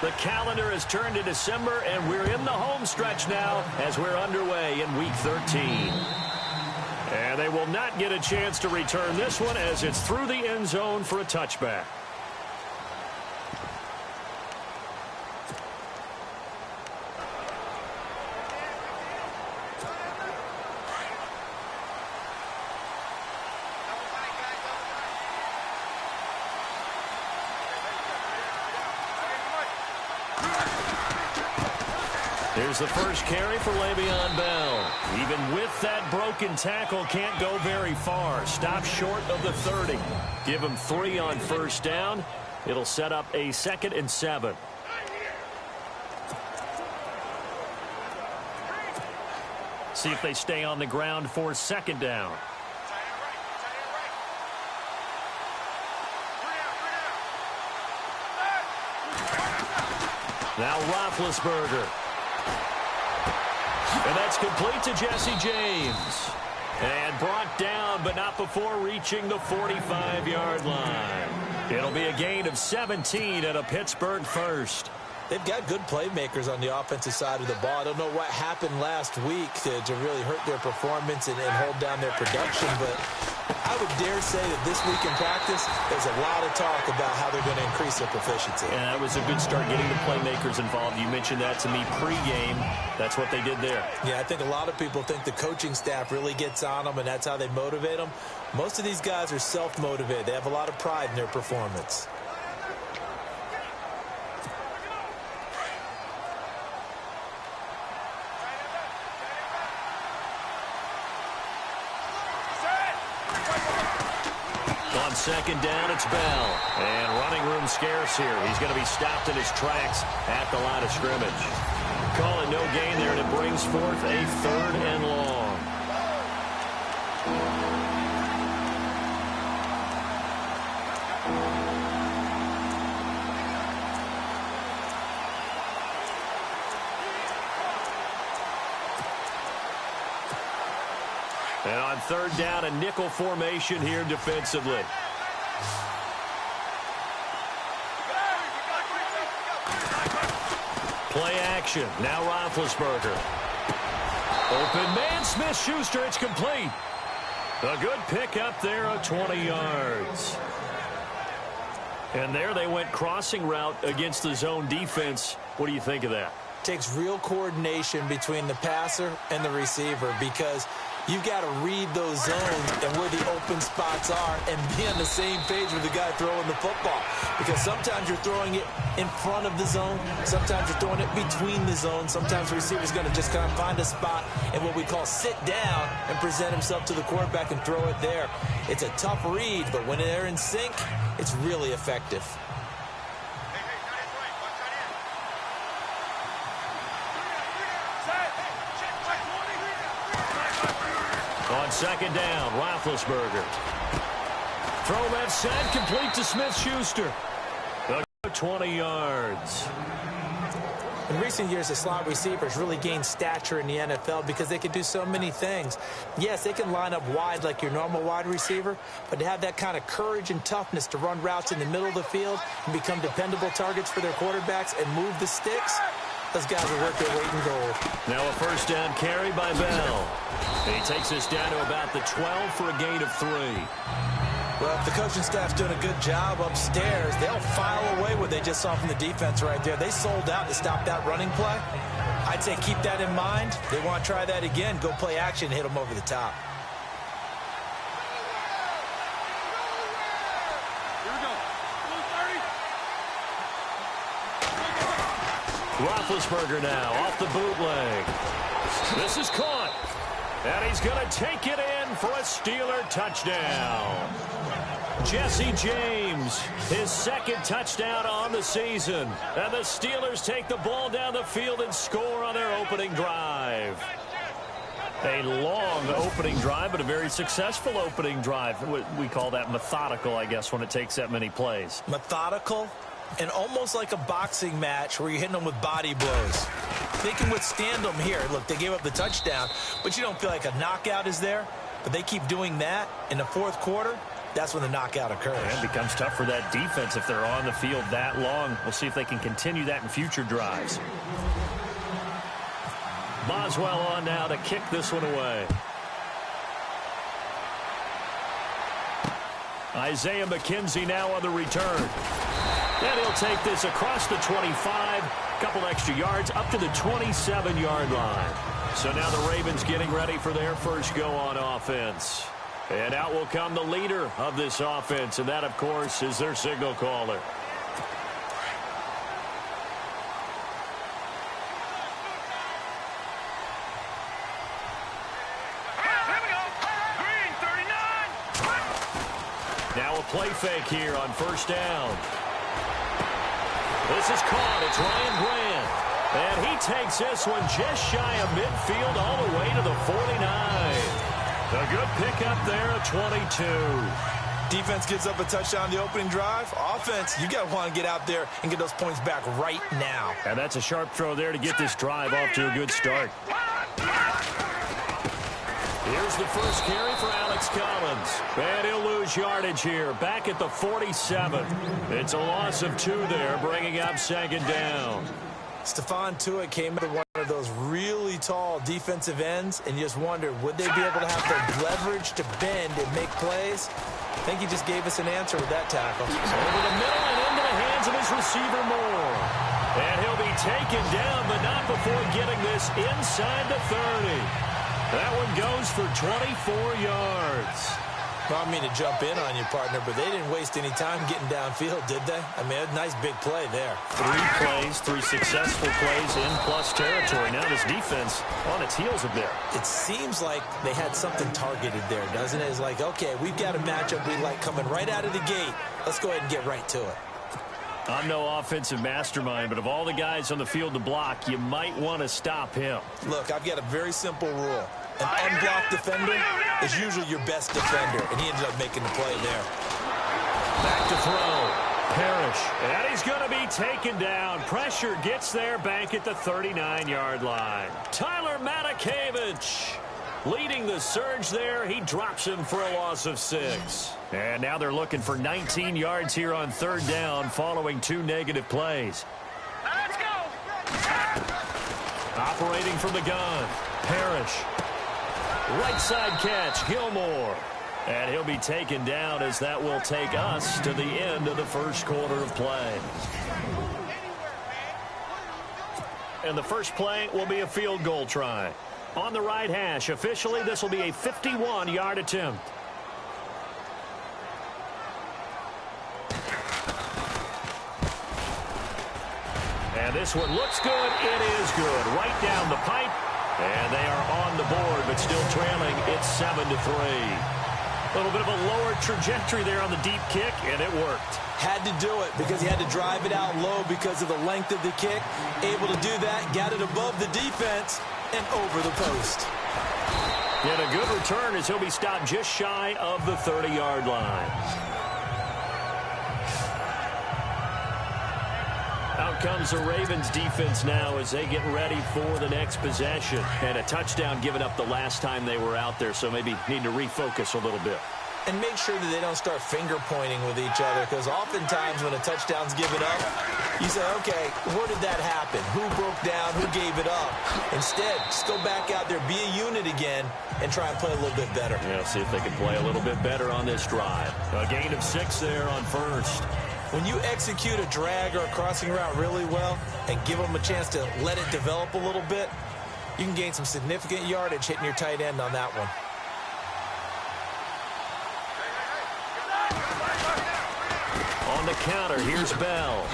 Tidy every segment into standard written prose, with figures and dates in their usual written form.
The calendar has turned to December, and we're in the home stretch now as we're underway in Week 13. And they will not get a chance to return this one as it's through the end zone for a touchback. Here's the first carry for Le'Veon Bell. Even with that broken tackle, can't go very far. Stop short of the 30. Give him 3 on first down. It'll set up a 2nd and 7. See if they stay on the ground for 2nd down. Now Roethlisberger. And that's complete to Jesse James. And brought down, but not before reaching the 45-yard line. It'll be a gain of 17 and a Pittsburgh first. They've got good playmakers on the offensive side of the ball. I don't know what happened last week to really hurt their performance and hold down their production, but I would dare say that this week in practice, there's a lot of talk about how they're going to increase their proficiency. Yeah, that was a good start getting the playmakers involved. You mentioned that to me pregame. That's what they did there. Yeah, I think a lot of people think the coaching staff really gets on them, and that's how they motivate them. Most of these guys are self-motivated. They have a lot of pride in their performance. On 2nd down, it's Bell. And running room scarce here. He's going to be stopped in his tracks at the line of scrimmage. Call it no gain there, and it brings forth a 3rd and long. And on 3rd down, a nickel formation here defensively. Play action. Now Roethlisberger. Open man, Smith-Schuster. It's complete. A good pick up there of 20 yards. And there they went crossing route against the zone defense. What do you think of that? Takes real coordination between the passer and the receiver, because you've got to read those zones and where the open spots are and be on the same page with the guy throwing the football. Because sometimes you're throwing it in front of the zone. Sometimes you're throwing it between the zones. Sometimes the receiver's going to just kind of find a spot and what we call sit down and present himself to the quarterback and throw it there. It's a tough read, but when they're in sync, it's really effective. On 2nd down, Roethlisberger. Throw left side, complete to Smith-Schuster. 20 yards. In recent years, the slot receivers really gained stature in the NFL because they can do so many things. Yes, they can line up wide like your normal wide receiver, but to have that kind of courage and toughness to run routes in the middle of the field and become dependable targets for their quarterbacks and move the sticks, those guys will work their weight in gold. Now a 1st down carry by Bell. He takes this down to about the 12 for a gain of 3. Well, if the coaching staff's doing a good job upstairs, they'll file away what they just saw from the defense right there. They sold out to stop that running play. I'd say keep that in mind. They want to try that again. Go play action and hit them over the top. Roethlisberger now off the bootleg. This is caught. And he's going to take it in for a Steeler touchdown. Jesse James, his 2nd touchdown on the season. And the Steelers take the ball down the field and score on their opening drive. A long opening drive, but a very successful opening drive. We call that methodical, I guess, when it takes that many plays. Methodical and almost like a boxing match where you're hitting them with body blows. They can withstand them here. Look, they gave up the touchdown, but you don't feel like a knockout is there. But they keep doing that in the 4th quarter. that's when the knockout occurs. And it becomes tough for that defense if they're on the field that long. We'll see if they can continue that in future drives. Boswell on now to kick this one away. Isaiah McKenzie now on the return. And he'll take this across the 25, a couple extra yards, up to the 27-yard line. So now the Ravens getting ready for their first go on offense. And out will come the leader of this offense, and that, of course, is their signal caller. Now a play fake here on first down. This is caught. It's Ryan Grant. And he takes this one just shy of midfield all the way to the 49. A good pickup there at 22. Defense gives up a touchdown the opening drive. Offense, you got to want to get out there and get those points back right now. And that's a sharp throw there to get this drive off to a good start. Here's the first carry for Alex Collins. And he'll lose yardage here, back at the 47. It's a loss of 2 there, bringing up second down. Stephon Tuitt came into one of those really tall defensive ends, and you just wondered, would they be able to have the leverage to bend and make plays? I think he just gave us an answer with that tackle. Over the middle and into the hands of his receiver Moore. And he'll be taken down, but not before getting this inside the 30. That one goes for 24 yards. Well, I mean to jump in on you, partner, but they didn't waste any time getting downfield, did they? I mean, a nice big play there. 3 plays, 3 successful plays in plus territory. Now this defense on its heels a bit. It seems like they had something targeted there, doesn't it? It's like, okay, we've got a matchup we like coming right out of the gate. Let's go ahead and get right to it. I'm no offensive mastermind, but of all the guys on the field to block, you might want to stop him. Look, I've got a very simple rule. An unblocked defender is usually your best defender, and he ended up making the play there. Back to throw. Parrish. And he's going to be taken down. Pressure gets there back at the 39-yard line. Tyler Matakevich leading the surge there. He drops him for a loss of 6. And now they're looking for 19 yards here on third down following 2 negative plays. Let's go. Operating from the gun. Parrish. Right side catch, Gilmore. And he'll be taken down as that will take us to the end of the first quarter of play. And the first play will be a field goal try. On the right hash, officially this will be a 51-yard attempt. And this one looks good. It is good. Right down the pipe. And they are on the board, but still trailing. It's 7-3. A little bit of a lower trajectory there on the deep kick, and it worked. Had to do it because he had to drive it out low because of the length of the kick. Able to do that, got it above the defense, and over the post. And a good return as he'll be stopped just shy of the 30-yard line. Out comes the Ravens defense now as they get ready for the next possession. And a touchdown given up the last time they were out there, so maybe need to refocus a little bit. And make sure that they don't start finger pointing with each other, because oftentimes when a touchdown's given up, you say, okay, where did that happen? Who broke down? Who gave it up? Instead, just go back out there, be a unit again, and try and play a little bit better. Yeah, see if they can play a little bit better on this drive. A gain of 6 there on first. When you execute a drag or a crossing route really well and give them a chance to let it develop a little bit, you can gain some significant yardage hitting your tight end on that one. On the counter, here's Bell.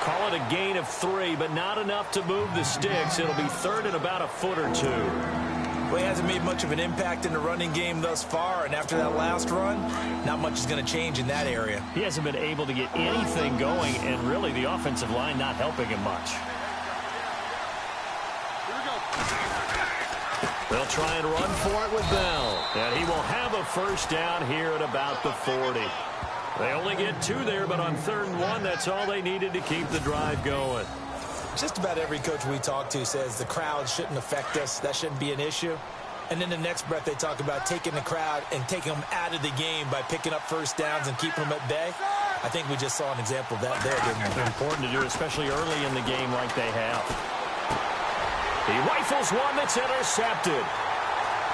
Call it a gain of 3, but not enough to move the sticks. It'll be third and about a foot or 2. Well, he hasn't made much of an impact in the running game thus far, and after that last run, not much is going to change in that area. He hasn't been able to get anything going, and really the offensive line not helping him much. They'll try and run for it with Bell, and he will have a first down here at about the 40. They only get 2 there, but on 3rd and 1, that's all they needed to keep the drive going. Just about every coach we talk to says the crowd shouldn't affect us. That shouldn't be an issue. And then the next breath they talk about taking the crowd and taking them out of the game by picking up first downs and keeping them at bay. I think we just saw an example of that there, didn't we? Important to do, especially early in the game like they have. He rifles one that's intercepted.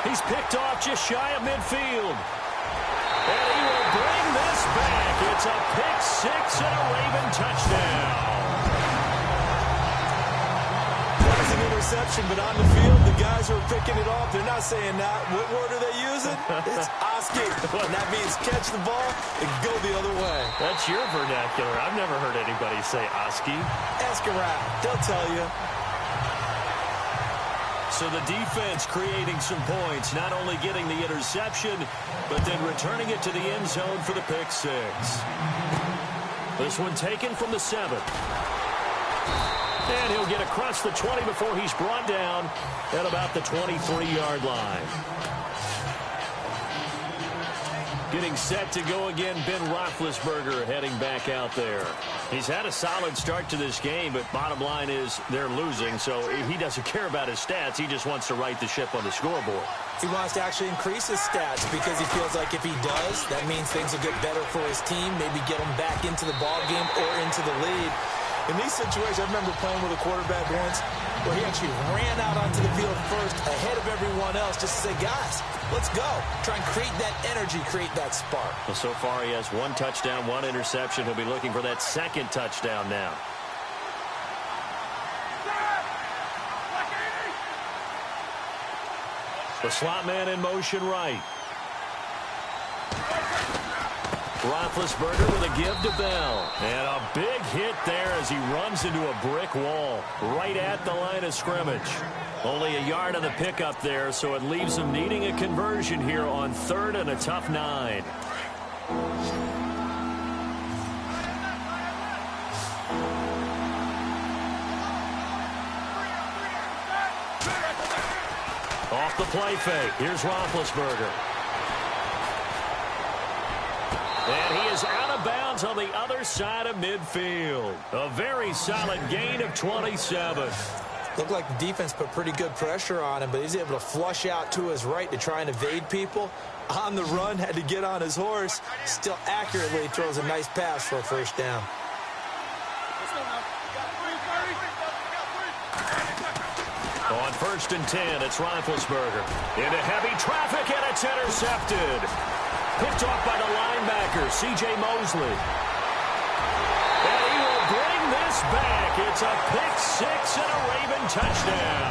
He's picked off just shy of midfield. And he will bring this back. It's a pick six and a Raven touchdown. Interception, but on the field, the guys who are picking it off, they're not saying that. What word are they using? It's Oski. And that means catch the ball and go the other way. That's your vernacular. I've never heard anybody say Oski. Ask around. They'll tell you. So the defense creating some points, not only getting the interception, but then returning it to the end zone for the pick six. This one taken from the 7. And he'll get across the 20 before he's brought down at about the 23-yard line. Getting set to go again, Ben Roethlisberger heading back out there. He's had a solid start to this game, but bottom line is they're losing, so he doesn't care about his stats. He just wants to right the ship on the scoreboard. He wants to actually increase his stats because he feels like if he does, that means things will get better for his team, maybe get him back into the ball game or into the lead. In these situations, I remember playing with a quarterback once where he actually ran out onto the field first ahead of everyone else just to say, guys, let's go. Try and create that energy, create that spark. Well, so far he has 1 touchdown, 1 interception. He'll be looking for that 2nd touchdown now. The slot man in motion right. Roethlisberger with a give to Bell. And a big hit there as he runs into a brick wall right at the line of scrimmage. Only a yard on the pickup there, so it leaves him needing a conversion here on 3rd and a tough 9. Off the play fake. Here's Roethlisberger. And he is out of bounds on the other side of midfield. A very solid gain of 27. Looked like the defense put pretty good pressure on him, but he's able to flush out to his right to try and evade people. On the run, had to get on his horse. Still accurately throws a nice pass for a first down. On 1st and 10, it's Roethlisberger. Into heavy traffic, and it's intercepted. Picked off by the linebacker, C.J. Mosley. And he will bring this back. It's a pick six and a Raven touchdown.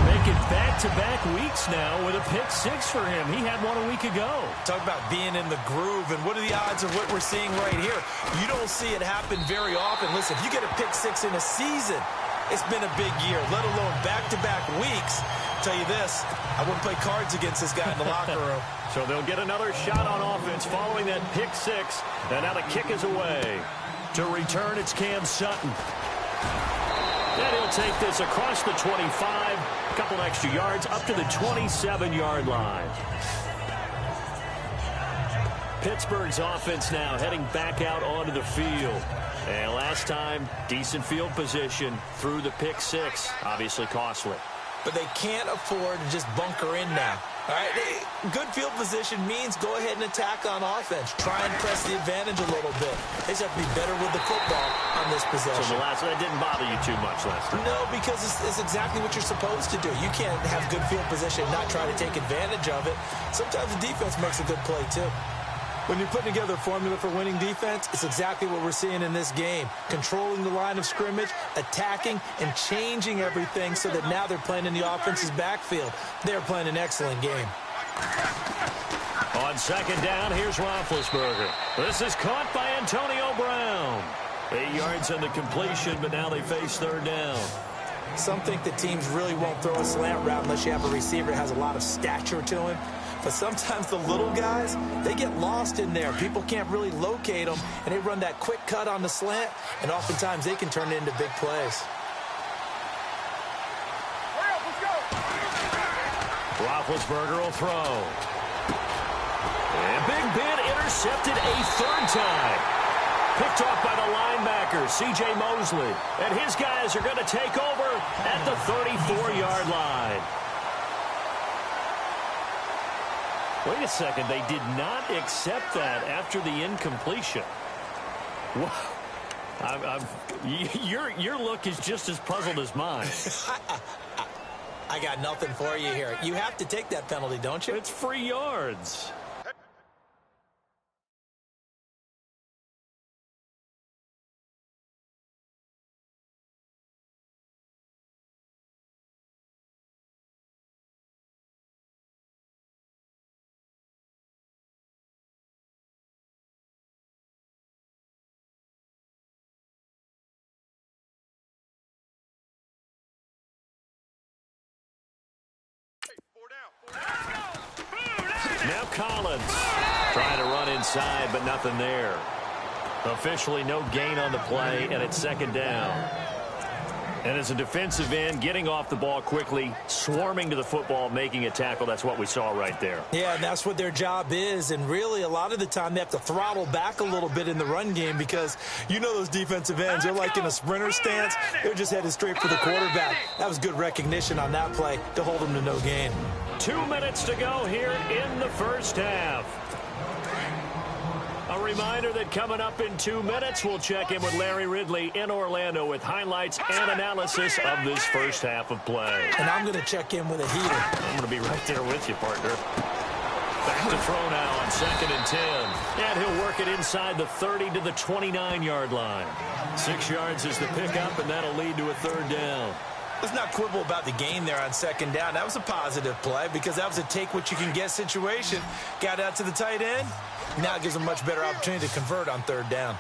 Making back-to-back weeks now with a pick six for him. He had one a week ago. Talk about being in the groove, and what are the odds of what we're seeing right here? You don't see it happen very often. Listen, if you get a pick six in a season, it's been a big year, let alone back-to-back weeks. I'll tell you this, I wouldn't play cards against this guy in the locker room. So they'll get another shot on offense following that pick six. And now the kick is away. To return, it's Cam Sutton. And he'll take this across the 25, a couple extra yards, up to the 27-yard line. Pittsburgh's offense now heading back out onto the field. And last time, decent field position through the pick six, obviously costly. But they can't afford to just bunker in now. All right, good field position means go ahead and attack on offense. Try and press the advantage a little bit. They just have to be better with the football on this possession. So that didn't bother you too much last time? No, because it's exactly what you're supposed to do. You can't have good field position and not try to take advantage of it. Sometimes the defense makes a good play, too. When you're putting together a formula for winning defense, it's exactly what we're seeing in this game. Controlling the line of scrimmage, attacking, and changing everything so that now they're playing in the offense's backfield. They're playing an excellent game. On 2nd down, here's Roethlisberger. This is caught by Antonio Brown. 8 yards on the completion, but now they face 3rd down. Some think that teams really won't throw a slant route unless you have a receiver that has a lot of stature to him. But sometimes the little guys, they get lost in there. People can't really locate them, and they run that quick cut on the slant, and oftentimes they can turn it into big plays. Roethlisberger will throw. And Big Ben intercepted a 3rd time. Picked off by the linebacker, C.J. Mosley. And his guys are going to take over at the 34-yard line. Wait a second. They did not accept that after the incompletion. Wow. Your look is just as puzzled as mine. I got nothing for you here. You have to take that penalty, don't you? It's free yards. Now Collins trying to run inside, but nothing there. Officially no gain on the play, and it's second down. And as a defensive end, getting off the ball quickly, swarming to the football, making a tackle, that's what we saw right there. Yeah, and that's what their job is. And really, a lot of the time, they have to throttle back a little bit in the run game because you know those defensive ends, they're like in a sprinter stance. They're just headed straight for the quarterback. That was good recognition on that play to hold them to no gain. 2 minutes to go here in the first half. A reminder that coming up in 2 minutes, we'll check in with Larry Ridley in Orlando with highlights and analysis of this first half of play. And I'm going to check in with a heater. I'm going to be right there with you, partner. Back to throw now on 2nd and 10. And he'll work it inside the 30 to the 29-yard line. 6 yards is the pickup, and that'll lead to a third down. Let's not quibble about the gain there on 2nd down. That was a positive play because that was a take-what-you-can-get situation. Got out to the tight end. Now it gives them a much better opportunity to convert on 3rd down.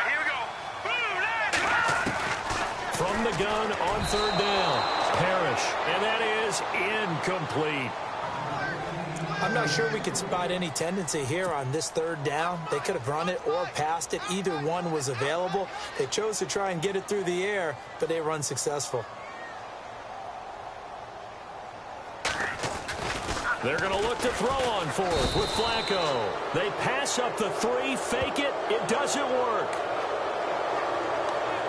Here we go. From the gun on 3rd down, Parrish, and that is incomplete. I'm not sure we could spot any tendency here on this 3rd down. They could have run it or passed it. Either one was available. They chose to try and get it through the air, but they were unsuccessful. They're going to look to throw on 4th with Flacco. They pass up the 3, fake it. It doesn't work.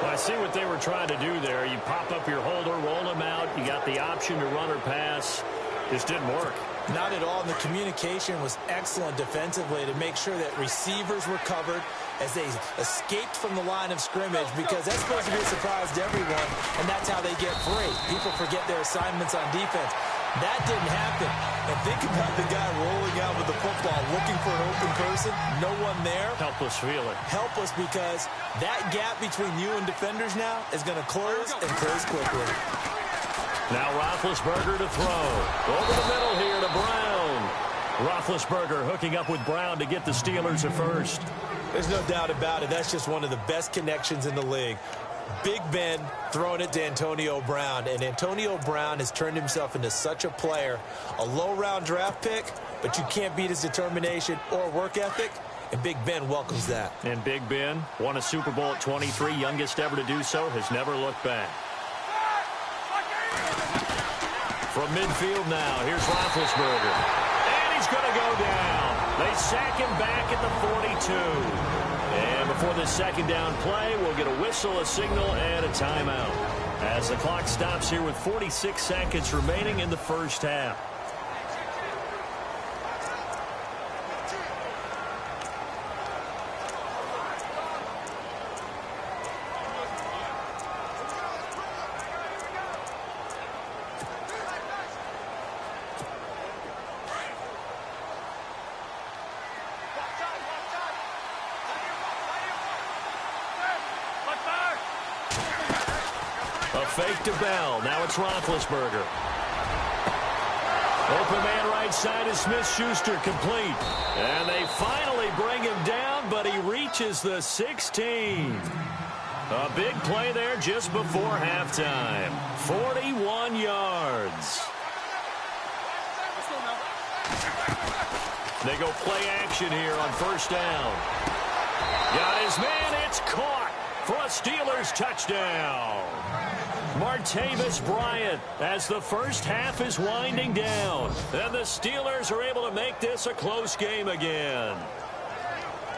Well, I see what they were trying to do there. You pop up your holder, roll him out. You got the option to run or pass. This didn't work. Not at all. And the communication was excellent defensively to make sure that receivers were covered as they escaped from the line of scrimmage because that's supposed to be a surprise to everyone, and that's how they get free. People forget their assignments on defense. That didn't happen. And think about the guy rolling out with the football, looking for an open person, no one there. Helpless feeling. Helpless because that gap between you and defenders now is going to close and close quickly. Now Roethlisberger to throw. Over the middle here to Brown. Roethlisberger hooking up with Brown to get the Steelers a first. There's no doubt about it. That's just one of the best connections in the league. Big Ben throwing it to Antonio Brown, and Antonio Brown has turned himself into such a player. A low-round draft pick, but you can't beat his determination or work ethic, and Big Ben welcomes that. And Big Ben won a Super Bowl at 23, youngest ever to do so, has never looked back. From midfield now, here's Roethlisberger. And he's going to go down. They sack him back at the 42. And before this 2nd down play, we'll get a whistle, a signal, and a timeout. As the clock stops here with 46 seconds remaining in the first half. Fake to Bell. Now it's Roethlisberger. Open man right side is Smith-Schuster, complete. And they finally bring him down, but he reaches the 16. A big play there just before halftime. 41 yards. They go play action here on 1st down. Got his man. It's caught for a Steelers touchdown. Martavis Bryant as the first half is winding down. And the Steelers are able to make this a close game again.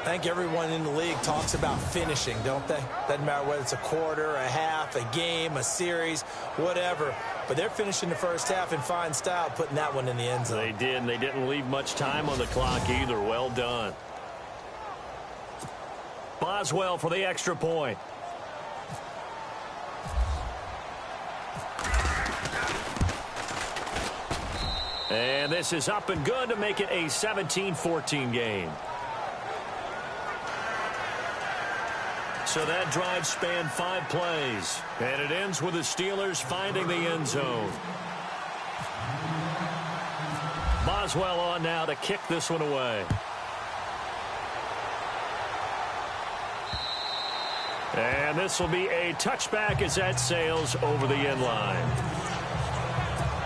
I think everyone in the league talks about finishing, don't they? Doesn't matter whether it's a quarter, a half, a game, a series, whatever. But they're finishing the first half in fine style, putting that one in the end zone. They did, and they didn't leave much time on the clock either. Well done. Boswell for the extra point. And this is up and good to make it a 17-14 game. So that drive spanned 5 plays, and it ends with the Steelers finding the end zone. Boswell on now to kick this one away. And this will be a touchback as that sails over the end line.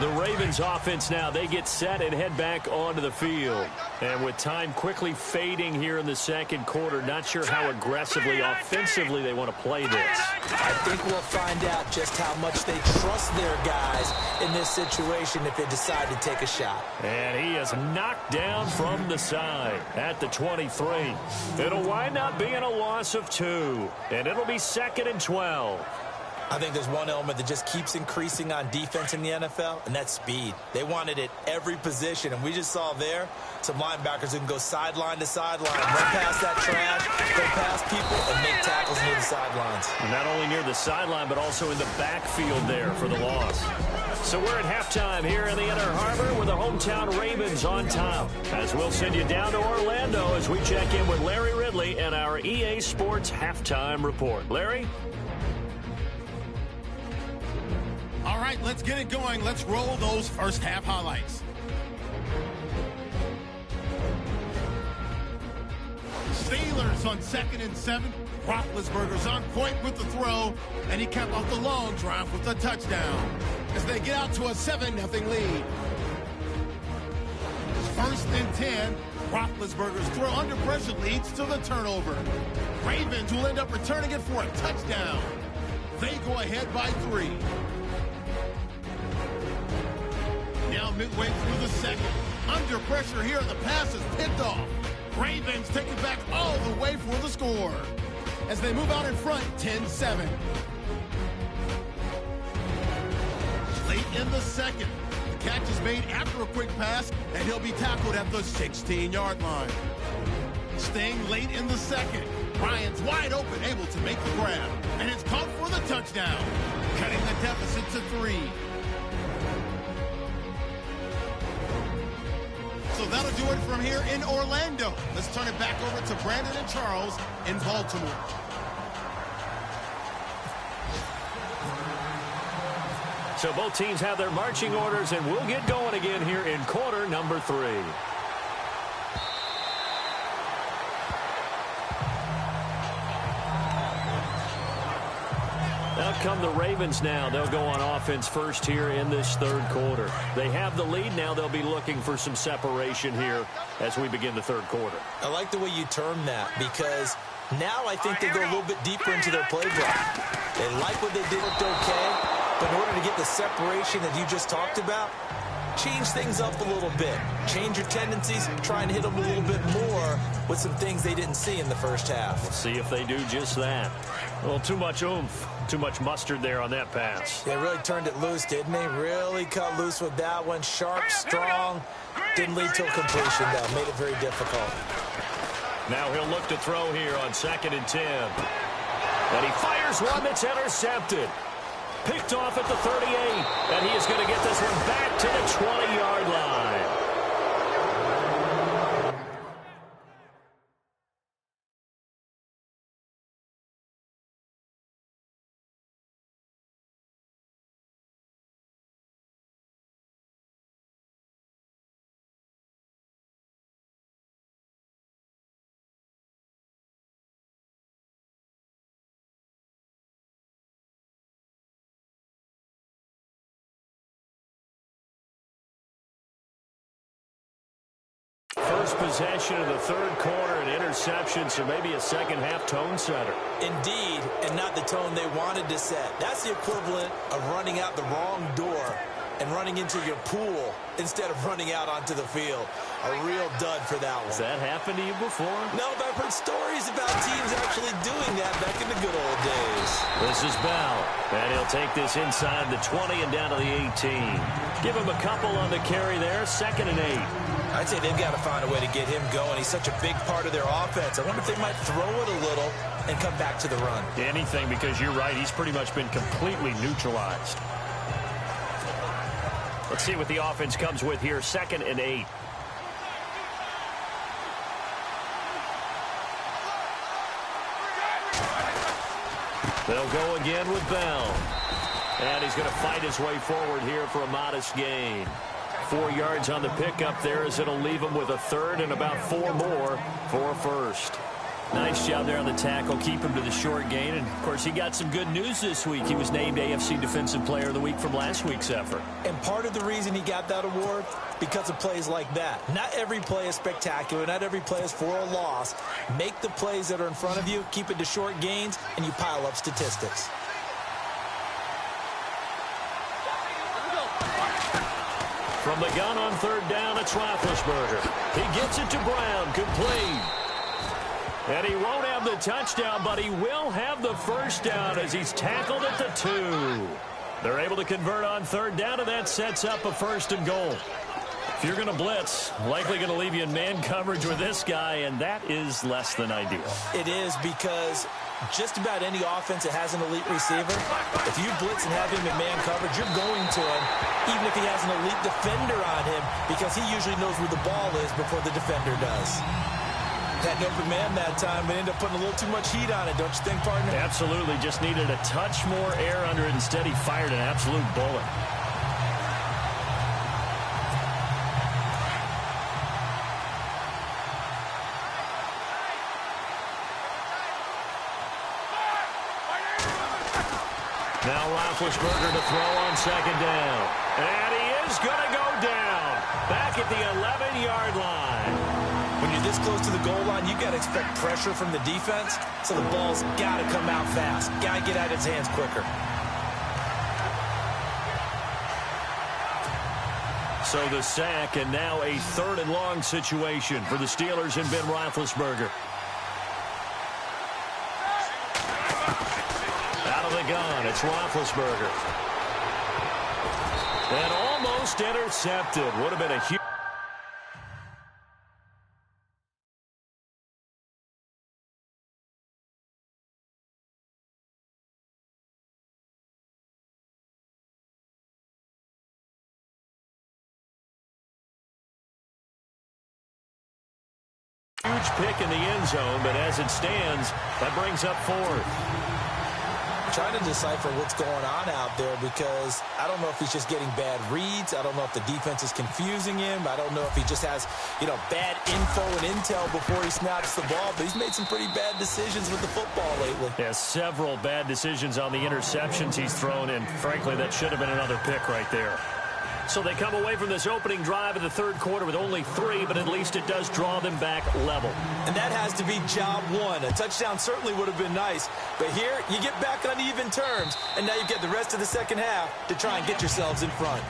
The Ravens offense now, they get set and head back onto the field. And with time quickly fading here in the second quarter, not sure how aggressively, offensively they want to play this. I think we'll find out just how much they trust their guys in this situation if they decide to take a shot. And he is knocked down from the side at the 23. It'll wind up being a loss of 2. And it'll be 2nd and 12. I think there's one element that just keeps increasing on defense in the NFL, and that's speed. They want it at every position, and we just saw there some linebackers who can go sideline to sideline, run past that trash, go past people, and make tackles near the sidelines. Not only near the sideline, but also in the backfield there for the loss. So we're at halftime here in the Inner Harbor with the hometown Ravens on top. As we'll send you down to Orlando as we check in with Larry Ridley and our EA Sports Halftime Report. Larry? All right, let's get it going. Let's roll those first half highlights. Steelers on 2nd and 7. Roethlisberger's on point with the throw, and he capped off the long drive with a touchdown as they get out to a 7-0 lead. 1st and 10. Roethlisberger's throw under pressure leads to the turnover. Ravens will end up returning it for a touchdown. They go ahead by 3. Now midway through the second. Under pressure here, the pass is picked off. Ravens take it back all the way for the score as they move out in front 10-7. Late in the second, the catch is made after a quick pass, and he'll be tackled at the 16-yard line. Staying late in the second, Bryant's wide open, able to make the grab, and it's caught for the touchdown, cutting the deficit to 3. So that'll do it from here in Orlando. Let's turn it back over to Brandon and Charles in Baltimore. So both teams have their marching orders, and we'll get going again here in quarter number 3. Out come the Ravens now. They'll go on offense first here in this third quarter. They have the lead now. They'll be looking for some separation here as we begin the third quarter. I like the way you term that because now I think they go a little bit deeper into their playbook. They like what they did, looked okay, but in order to get the separation that you just talked about, change things up a little bit. Change your tendencies, try and hit them a little bit more with some things they didn't see in the first half. We'll see if they do just that. Well, too much oomph, too much mustard there on that pass. They really turned it loose, didn't they? Really cut loose with that one. Sharp, strong. Didn't lead to a completion, though. Made it very difficult. Now he'll look to throw here on 2nd and 10. And he fires one that's intercepted. Picked off at the 38, and he is going to get this one back to the 20-yard line. First possession of the third quarter, an interception, so maybe a second-half tone setter. Indeed, and not the tone they wanted to set. That's the equivalent of running out the wrong door and running into your pool instead of running out onto the field. A real dud for that one. Has that happened to you before? No, but I've heard stories about teams actually doing that back in the good old days. This is Bell, and he'll take this inside the 20 and down to the 18. Give him a couple on the carry there, 2nd and 8. I'd say they've got to find a way to get him going. He's such a big part of their offense. I wonder if they might throw it a little and come back to the run. Anything, because you're right. He's pretty much been completely neutralized. Let's see what the offense comes with here, 2nd and 8. They'll go again with Bell. And he's going to fight his way forward here for a modest gain. 4 yards on the pickup there as it'll leave him with a 3rd and about 4 more for a 1st. Nice job there on the tackle. Keep him to the short gain. And, of course, he got some good news this week. He was named AFC Defensive Player of the Week from last week's effort. And part of the reason he got that award, because of plays like that. Not every play is spectacular. Not every play is for a loss. Make the plays that are in front of you, keep it to short gains, and you pile up statistics. From the gun on 3rd down, it's Roethlisberger. He gets it to Brown, complete. And he won't have the touchdown, but he will have the 1st down as he's tackled at the 2. They're able to convert on 3rd down, and that sets up a 1st and goal. If you're going to blitz, likely going to leave you in man coverage with this guy, and that is less than ideal. It is, because just about any offense that has an elite receiver, if you blitz and have him in man coverage, you're going to him, even if he has an elite defender on him, because he usually knows where the ball is before the defender does. Had an open man that time, but ended up putting a little too much heat on it, don't you think, partner? Absolutely. Just needed a touch more air under it. Instead, he fired an absolute bullet. Now Roethlisberger to throw on 2nd down. And he is going to go down. Back at the 11-yard line. When you're this close to the goal line, you've got to expect pressure from the defense, so the ball's got to come out fast. Got to get out of his hands quicker. So the sack, and now a 3rd and long situation for the Steelers and Ben Roethlisberger. Out of the gun, it's Roethlisberger. And almost intercepted. Would have been a huge... Huge pick in the end zone, but as it stands, that brings up 4th. Trying to decipher what's going on out there, because I don't know if he's just getting bad reads. I don't know if the defense is confusing him. I don't know if he just has, bad info and intel before he snaps the ball. But he's made some pretty bad decisions with the football lately. Yeah, several bad decisions on the interceptions he's thrown, and frankly, that should have been another pick right there. So they come away from this opening drive in the 3rd quarter with only 3, but at least it does draw them back level. And that has to be job 1. A touchdown certainly would have been nice, but here you get back on even terms, and now you get the rest of the 2nd half to try and get yourselves in front.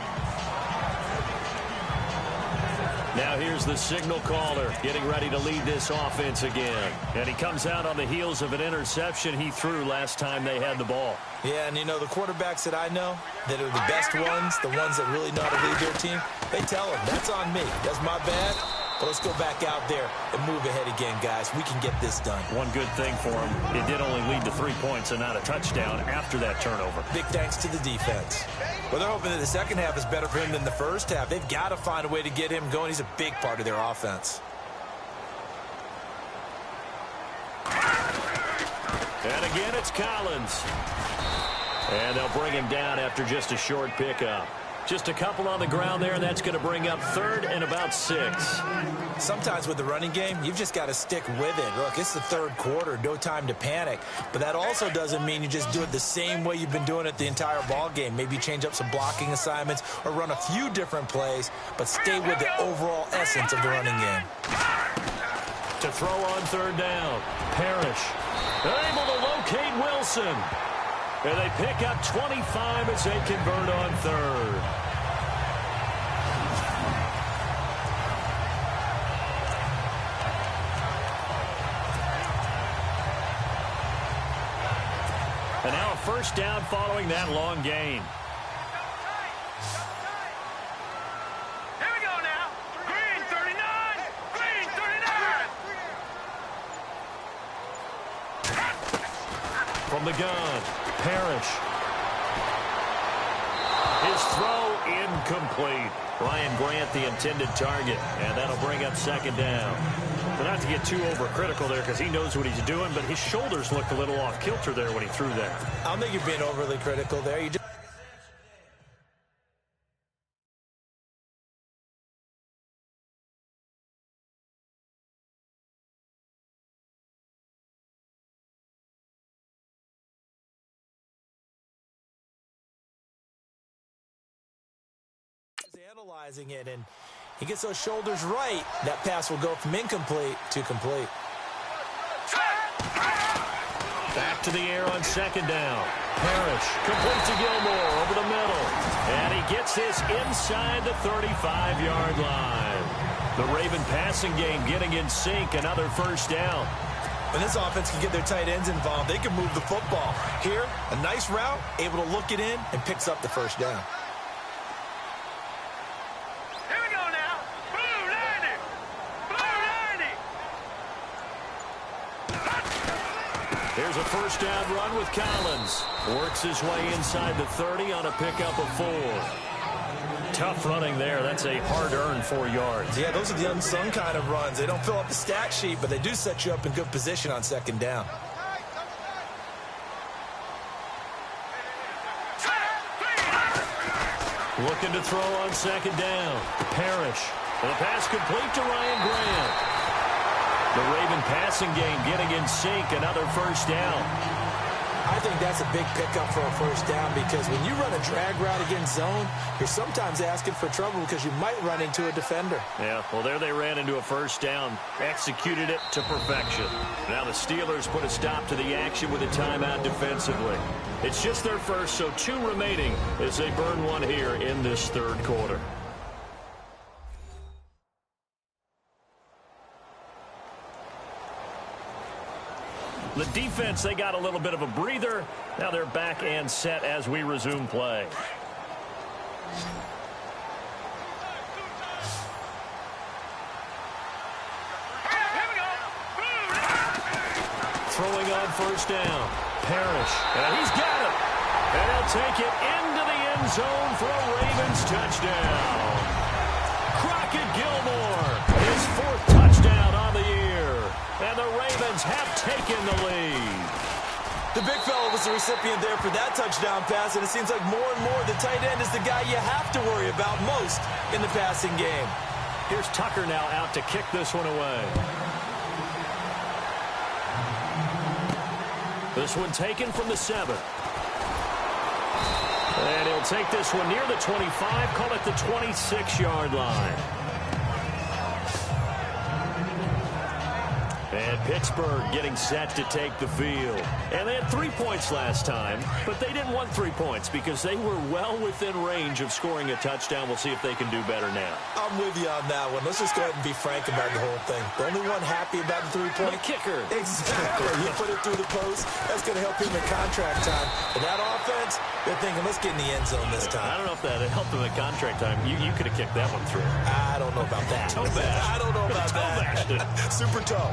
Now here's the signal caller getting ready to lead this offense again. And he comes out on the heels of an interception he threw last time they had the ball. Yeah, and the quarterbacks that I know that are the best ones, the ones that really know how to lead their team, they tell them, that's on me. That's my bad. But let's go back out there and move ahead again, guys. We can get this done. One good thing for him, it did only lead to 3 points and not a touchdown after that turnover. Big thanks to the defense. Well, they're hoping that the 2nd half is better for him than the 1st half. They've got to find a way to get him going. He's a big part of their offense. And again, it's Collins. And they'll bring him down after just a short pickup. Just a couple on the ground there, and that's going to bring up 3rd and about 6. Sometimes with the running game, you've just got to stick with it. Look, it's the 3rd quarter, no time to panic. But that also doesn't mean you just do it the same way you've been doing it the entire ball game. Maybe change up some blocking assignments or run a few different plays, but stay with the overall essence of the running game. To throw on 3rd down, Parrish. They're able to locate Wilson. And they pick up 25 as they convert on 3rd. first down following that long gain. Here we go now. Green 39. Green 39. From the gun, Parrish. His throw incomplete. Ryan Grant the intended target, and that'll bring up second down. But not to get too overcritical there because he knows what he's doing, but his shoulders looked a little off kilter there when he threw that. I don't think you're being overly critical there. You just analyzing it, and he gets those shoulders right. That pass will go from incomplete to complete. Back to the air on second down. Parrish complete to Gilmore over the middle. And he gets this inside the 35-yard line. The Raven passing game getting in sync. Another first down. When this offense can get their tight ends involved, they can move the football. Here, a nice route, able to look it in, and picks up the first down. Here we go now. Blue 90. Blue 90. Here's a first down run with Collins. Works his way inside the 30 on a pickup of 4. Tough running there. That's a hard-earned 4 yards. Yeah, those are the unsung kind of runs. They don't fill up the stat sheet, but they do set you up in good position on second down. Looking to throw on second down. Parrish. And the pass complete to Ryan Grant. The Raven passing game getting in sync. Another first down. I think that's a big pickup for a first down because when you run a drag route against zone, you're sometimes asking for trouble because you might run into a defender. Yeah, well, there they ran into a first down. Executed it to perfection. Now the Steelers put a stop to the action with a timeout defensively. It's just their first, so 2 remaining as they burn one here in this third quarter. The defense, they got a little bit of a breather. Now they're back and set as we resume play. Throwing on first down. Parrish. And he's got it. And he'll take it into the end zone for a Ravens touchdown. Crockett Gilmore, his 4th touchdown on the year. And the Ravens have taken the lead. The big fella was the recipient there for that touchdown pass, and it seems like more and more the tight end is the guy you have to worry about most in the passing game. Here's Tucker now out to kick this one away. This one taken from the 7. And he'll take this one near the 25, call it the 26-yard line. And Pittsburgh getting set to take the field. And they had 3 points last time, but they didn't want 3 points because they were well within range of scoring a touchdown. We'll see if they can do better now. I'm with you on that one. Let's just go ahead and be frank about the whole thing. The only one happy about the 3-point. The kicker. Exactly. You put it through the post. That's going to help him in contract time. But that offense, they're thinking, let's get in the end zone this time. I don't know if that helped him in contract time. You could have kicked that one through. I don't know about that. Toe bash. I don't know about that. Super toe.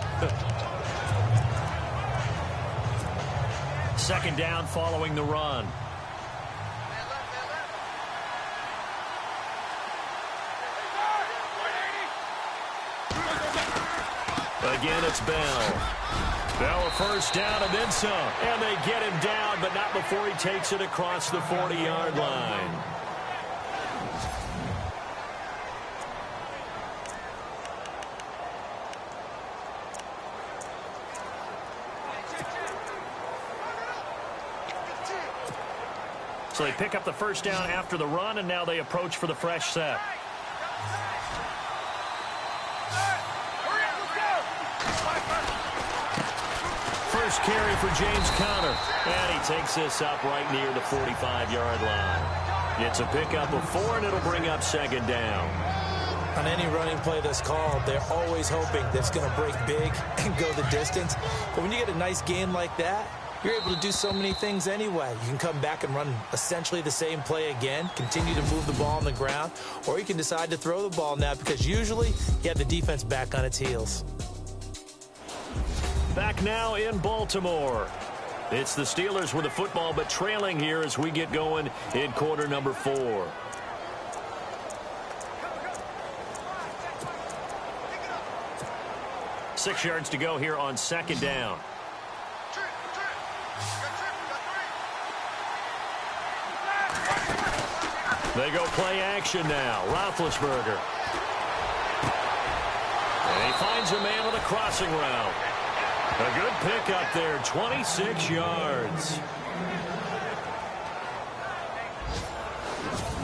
Second down following the run. Again, it's Bell. Bell a first down and then some. And they get him down, but not before he takes it across the 40-yard line. So they pick up the first down after the run, and now they approach for the fresh set. First carry for James Conner, and he takes this up right near the 45-yard line. It's a pickup of 4, and it'll bring up second down. On any running play that's called, they're always hoping that it's going to break big and go the distance. But when you get a nice gain like that, you're able to do so many things anyway. You can come back and run essentially the same play again, continue to move the ball on the ground, or you can decide to throw the ball now because usually you have the defense back on its heels. Back now in Baltimore. It's the Steelers with the football, but trailing here as we get going in quarter number 4. Six yards to go here on second down. They go play action now. Roethlisberger. And he finds a man with a crossing route. A good pickup there, 26 yards.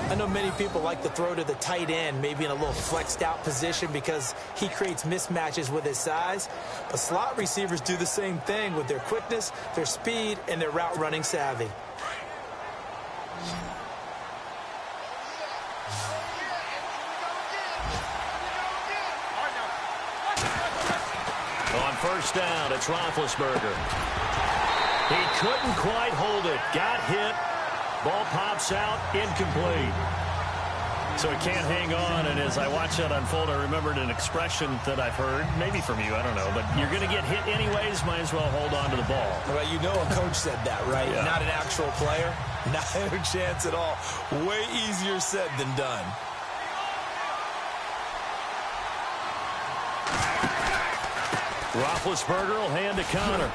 I know many people like to throw to the tight end, maybe in a little flexed out position because he creates mismatches with his size. But slot receivers do the same thing with their quickness, their speed, and their route running savvy. On first down, it's Roethlisberger. He couldn't quite hold it. Got hit. Ball pops out, incomplete. So he can't hang on, and as I watch that unfold, I remembered an expression that I've heard, maybe from you, I don't know, but you're going to get hit anyways, might as well hold on to the ball. Well, you know a coach said that, right? Yeah. Not an actual player. Not a chance at all. Way easier said than done. Roethlisberger will hand to Connor.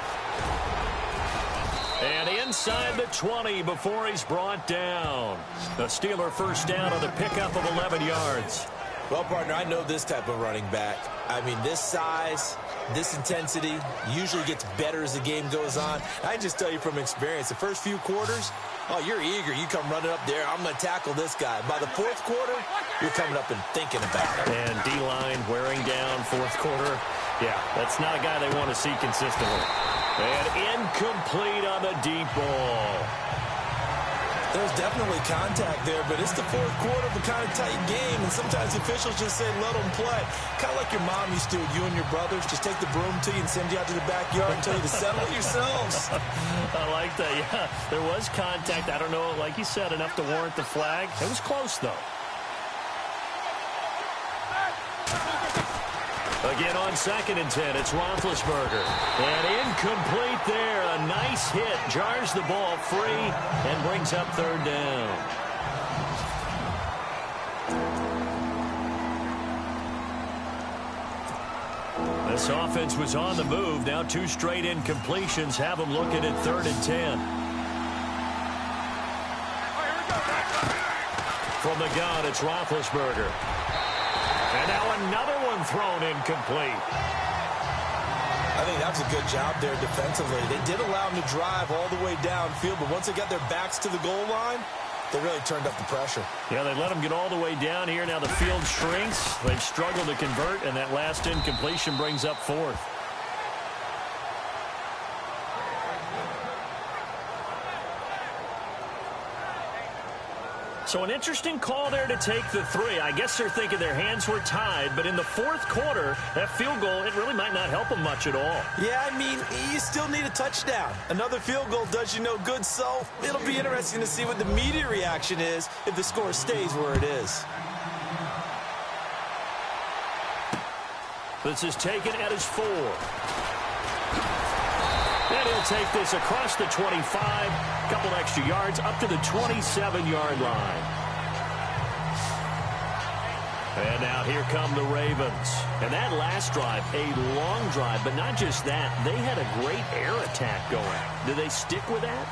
And inside the 20 before he's brought down. The Steeler first down on the pickup of 11 yards. Well, partner, I know this type of running back. I mean, this size, this intensity usually gets better as the game goes on. I can just tell you from experience, the first few quarters, oh, you're eager. You come running up there, I'm going to tackle this guy. By the fourth quarter, you're coming up and thinking about it. And D-line wearing down fourth quarter. Yeah, that's not a guy they want to see consistently. And incomplete on the deep ball. There's definitely contact there, but it's the fourth quarter of a kind of tight game, and sometimes the officials just say, let them play. Kind of like your mom used to, you and your brothers, just take the broom to you and send you out to the backyard and tell you to settle it yourselves. I like that, yeah. There was contact. I don't know, like you said, enough to warrant the flag. It was close, though. Again on 2nd and 10, it's Roethlisberger. And incomplete there. A nice hit. Jars the ball free and brings up 3rd down. This offense was on the move. Now 2 straight incompletions have them looking at 3rd and 10. From the gun, it's Roethlisberger. And now another one thrown incomplete. I think that was a good job there defensively. They did allow them to drive all the way downfield, but once they got their backs to the goal line, they really turned up the pressure. Yeah, they let them get all the way down here. Now the field shrinks. They've struggled to convert, and that last incompletion brings up 4th. So an interesting call there to take the 3. I guess they're thinking their hands were tied, but in the 4th quarter, that field goal, it really might not help them much at all. Yeah, I mean, you still need a touchdown. Another field goal does you no good, so it'll be interesting to see what the media reaction is if the score stays where it is. This is taken at his 4. And he'll take this across the 25, a couple extra yards, up to the 27-yard line. And now here come the Ravens. And that last drive, a long drive, but not just that. They had a great air attack going. Do they stick with that?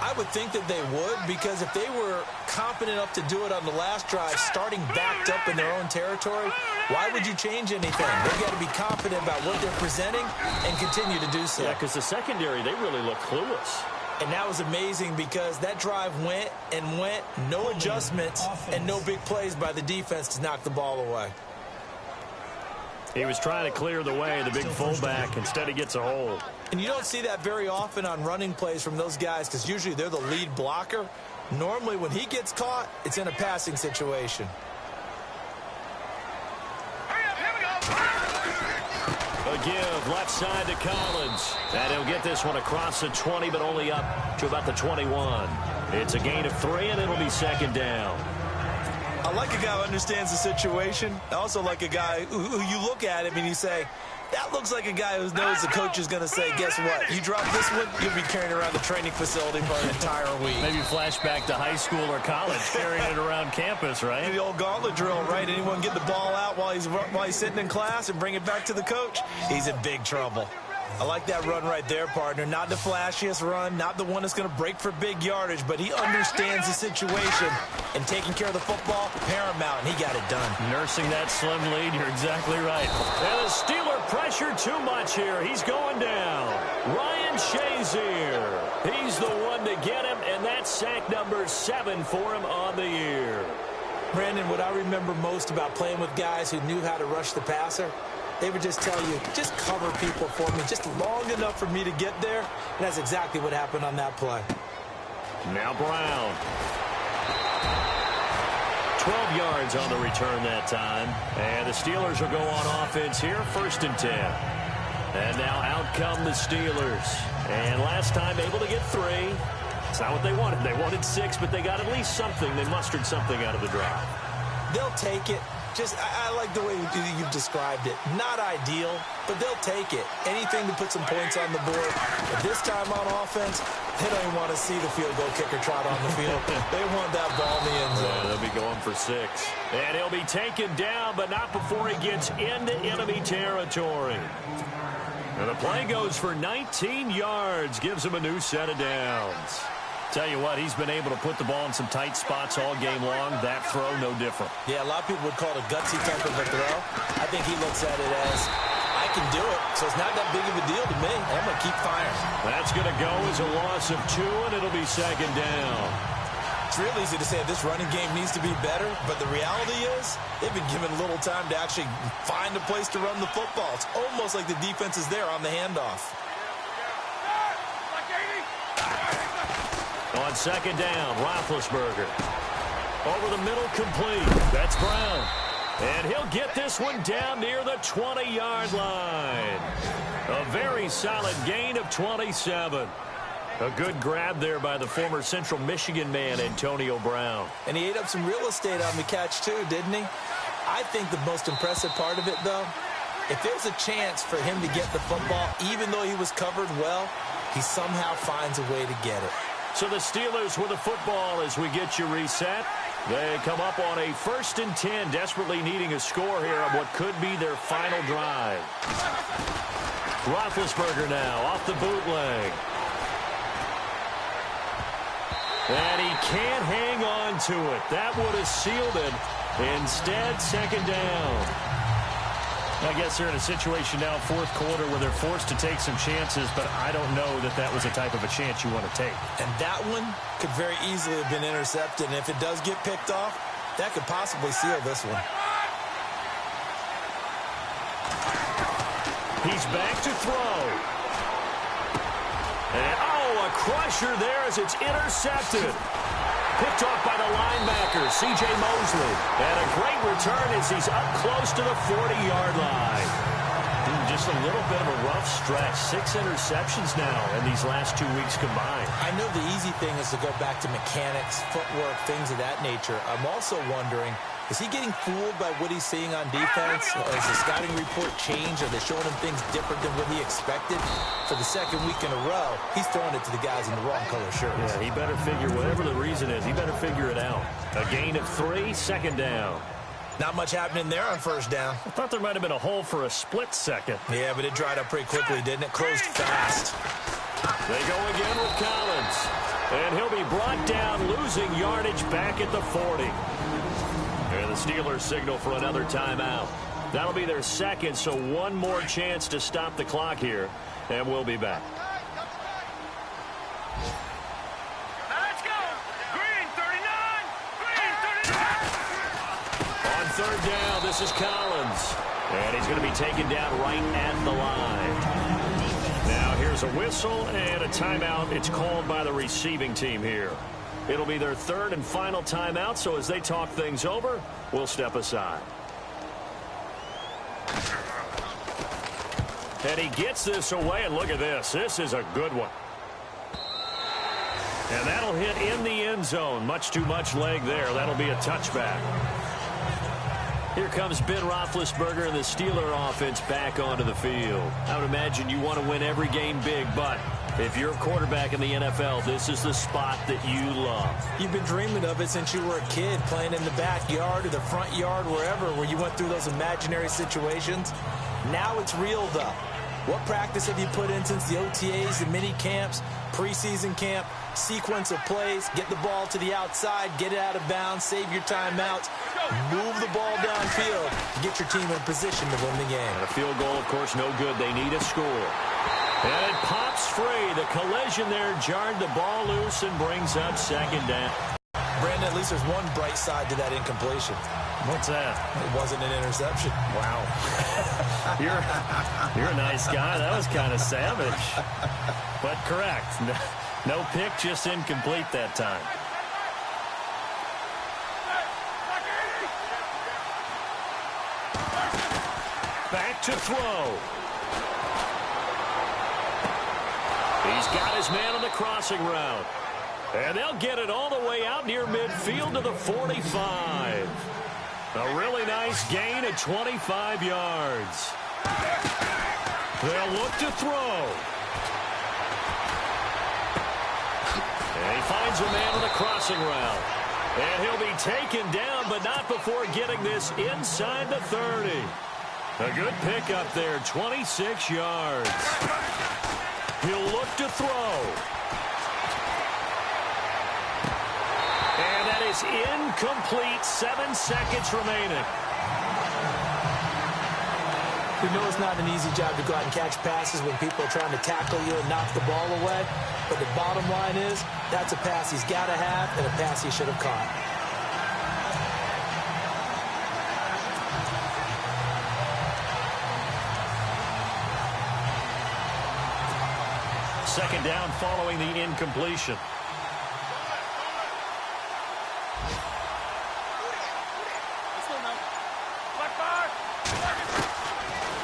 I would think that they would, because if they were confident enough to do it on the last drive, starting backed up in their own territory, why would you change anything? They've got to be confident about what they're presenting and continue to do so. Yeah, because the secondary, they really look clueless. And that was amazing because that drive went and went, no adjustments, and no big plays by the defense to knock the ball away. He was trying to clear the way, the big fullback. Instead, he gets a hold. And you don't see that very often on running plays from those guys because usually they're the lead blocker. Normally, when he gets caught, it's in a passing situation. give left side to Collins. And he'll get this one across the 20, but only up to about the 21. It's a gain of 3, and it'll be second down. I like a guy who understands the situation. I also like a guy who you look at him and you say, that looks like a guy who knows the coach is going to say, guess what? You drop this one, you'll be carrying around the training facility for an entire week. Maybe flashback to high school or college, carrying it around campus, right? The old gauntlet drill, right? Anyone get the ball out while he's sitting in class and bring it back to the coach? He's in big trouble. I like that run right there, partner. Not the flashiest run, not the one that's going to break for big yardage, but he understands the situation, and taking care of the football, paramount, and he got it done. Nursing that slim lead, you're exactly right. And the Steeler pressure too much here. He's going down. Ryan Shazier. He's the one to get him, and that's sack number 7 for him on the year. Brandon, what I remember most about playing with guys who knew how to rush the passer, they would just tell you, just cover people for me, just long enough for me to get there. And that's exactly what happened on that play. Now Brown. 12 yards on the return that time. And the Steelers will go on offense here, 1st and 10. And now out come the Steelers. And last time able to get 3. It's not what they wanted. They wanted 6, but they got at least something. They mustered something out of the drive. They'll take it. I like the way you've described it. Not ideal, but they'll take it. Anything to put some points on the board. But this time on offense, they don't even want to see the field goal kicker trot on the field. They want that ball in the end zone. Yeah, they'll be going for 6. And he'll be taken down, but not before he gets into enemy territory. And the play goes for 19 yards. Gives him a new set of downs. Tell you what, he's been able to put the ball in some tight spots all game long. That throw, no different. Yeah, a lot of people would call it a gutsy type of a throw. I think he looks at it as, I can do it, so it's not that big of a deal to me. I'm going to keep firing. That's going to go as a loss of 2, and it'll be second down. It's real easy to say this running game needs to be better, but the reality is they've been given little time to actually find a place to run the football. It's almost like the defense is there on the handoff. On second down, Roethlisberger. Over the middle, complete. That's Brown. And he'll get this one down near the 20-yard line. A very solid gain of 27. A good grab there by the former Central Michigan man, Antonio Brown. And he ate up some real estate on the catch, too, didn't he? I think the most impressive part of it, though, if there's a chance for him to get the football, even though he was covered well, he somehow finds a way to get it. So the Steelers with the football as we get you reset. They come up on a 1st and 10, desperately needing a score here on what could be their final drive. Roethlisberger now off the bootleg. And he can't hang on to it. That would have sealed it. Instead, second down. I guess they're in a situation now, 4th quarter, where they're forced to take some chances, but I don't know that that was the type of a chance you want to take. And that one could very easily have been intercepted, and if it does get picked off, that could possibly seal this one. He's back to throw. And, oh, a crusher there as it's intercepted. Picked off by the linebacker, C.J. Mosley. And a great return as he's up close to the 40-yard line. Just a little bit of a rough stretch. 6 interceptions now in these last 2 weeks combined. I know the easy thing is to go back to mechanics, footwork, things of that nature. I'm also wondering, is he getting fooled by what he's seeing on defense? Has the scouting report changed? Are they showing him things different than what he expected? For the 2nd week in a row, he's throwing it to the guys in the wrong color shirts. Yeah, he better figure, whatever the reason is, he better figure it out. A gain of 3, second down. Not much happening there on 1st down. I thought there might have been a hole for a split second. Yeah, but it dried up pretty quickly, didn't it? Closed fast. They go again with Collins. And he'll be brought down, losing yardage back at the 40. And the Steelers signal for another timeout. That'll be their 2nd, so one more chance to stop the clock here. And we'll be back. Let's go. Green 39. Green 39. On 3rd down, this is Collins. And he's going to be taken down right at the line. Now here's a whistle and a timeout. It's called by the receiving team here. It'll be their 3rd and final timeout, so as they talk things over, we'll step aside. And he gets this away, and look at this. This is a good one. And that'll hit in the end zone. Much too much leg there. That'll be a touchback. Here comes Ben Roethlisberger and the Steeler offense back onto the field. I would imagine you want to win every game big, but if you're a quarterback in the NFL, this is the spot that you love. You've been dreaming of it since you were a kid, playing in the backyard or the front yard, wherever, where you went through those imaginary situations. Now it's real, though. What practice have you put in since the OTAs, the mini camps, preseason camp, sequence of plays, get the ball to the outside, get it out of bounds, save your timeouts, move the ball downfield, get your team in a position to win the game. And a field goal, of course, no good. They need a score. And it pops free. The collision there jarred the ball loose and brings up second down. Brandon, at least there's one bright side to that incompletion. What's that? It wasn't an interception. Wow. You're a nice guy. That was kind of savage. But correct. No pick, just incomplete that time. Back to throw. He's got his man on the crossing route. And they'll get it all the way out near midfield to the 45. A really nice gain of 25 yards. They'll look to throw. And he finds a man on the crossing route. And he'll be taken down, but not before getting this inside the 30. A good pickup there, 26 yards. He'll look to throw. And that is incomplete. 7 seconds remaining. We know it's not an easy job to go out and catch passes when people are trying to tackle you and knock the ball away. But the bottom line is, that's a pass he's got to have and a pass he should have caught. Second down following the incompletion.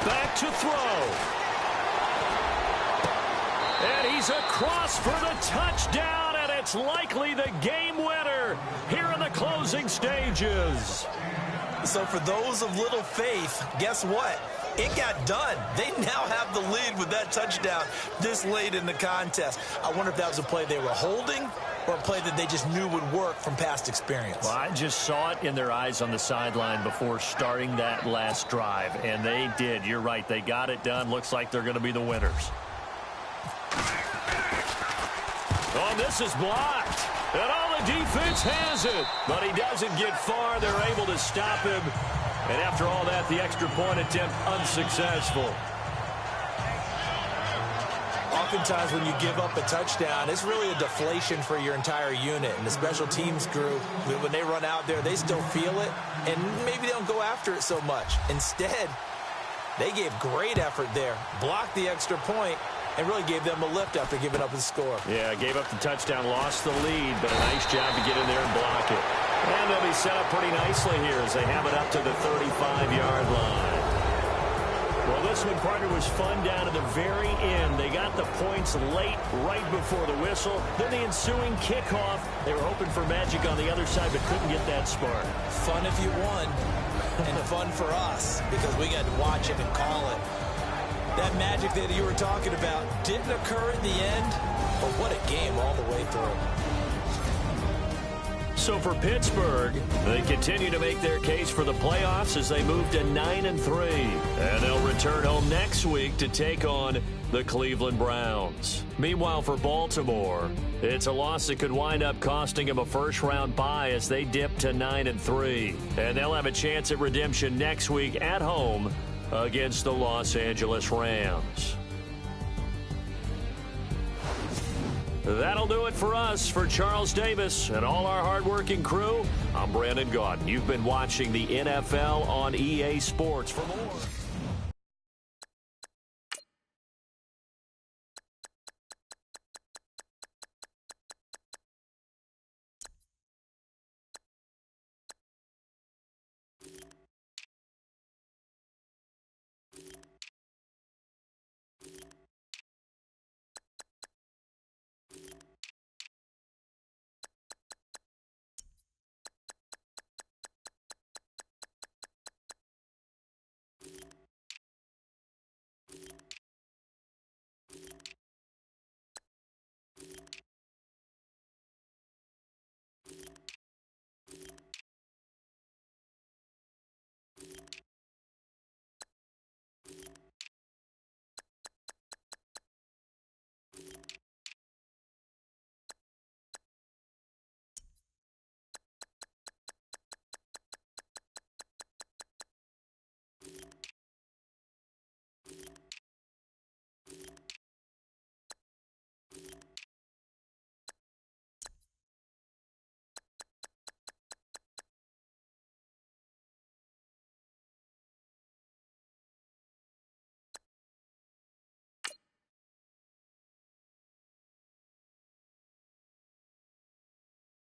Back to throw. And he's across for the touchdown, and it's likely the game winner here in the closing stages. So for those of little faith, guess what? It got done. They now have the lead with that touchdown this late in the contest. I wonder if that was a play they were holding or a play that they just knew would work from past experience. Well, I just saw it in their eyes on the sideline before starting that last drive, and they did. You're right. They got it done. Looks like they're going to be the winners. Oh, this is blocked. And all the defense has it. But he doesn't get far. They're able to stop him. And after all that, the extra point attempt unsuccessful. Oftentimes when you give up a touchdown, it's really a deflation for your entire unit. And the special teams group, when they run out there, they still feel it. And maybe they don't go after it so much. Instead, they gave great effort there, blocked the extra point, and really gave them a lift after giving up the score. Yeah, gave up the touchdown, lost the lead, but a nice job to get in there and block it. And they'll be set up pretty nicely here as they have it up to the 35-yard line. Well, this one, partner, was fun down to the very end. They got the points late, right before the whistle. Then the ensuing kickoff. They were hoping for magic on the other side, but couldn't get that spark. Fun if you won, and fun for us, because we got to watch it and call it. That magic that you were talking about didn't occur in the end, but what a game all the way through. So for Pittsburgh, they continue to make their case for the playoffs as they move to 9-3. And they'll return home next week to take on the Cleveland Browns. Meanwhile, for Baltimore, it's a loss that could wind up costing them a first-round bye as they dip to 9-3. And they'll have a chance at redemption next week at home against the Los Angeles Rams. That'll do it for us. For Charles Davis and all our hardworking crew, I'm Brandon Gaudin. You've been watching the NFL on EA Sports. For more.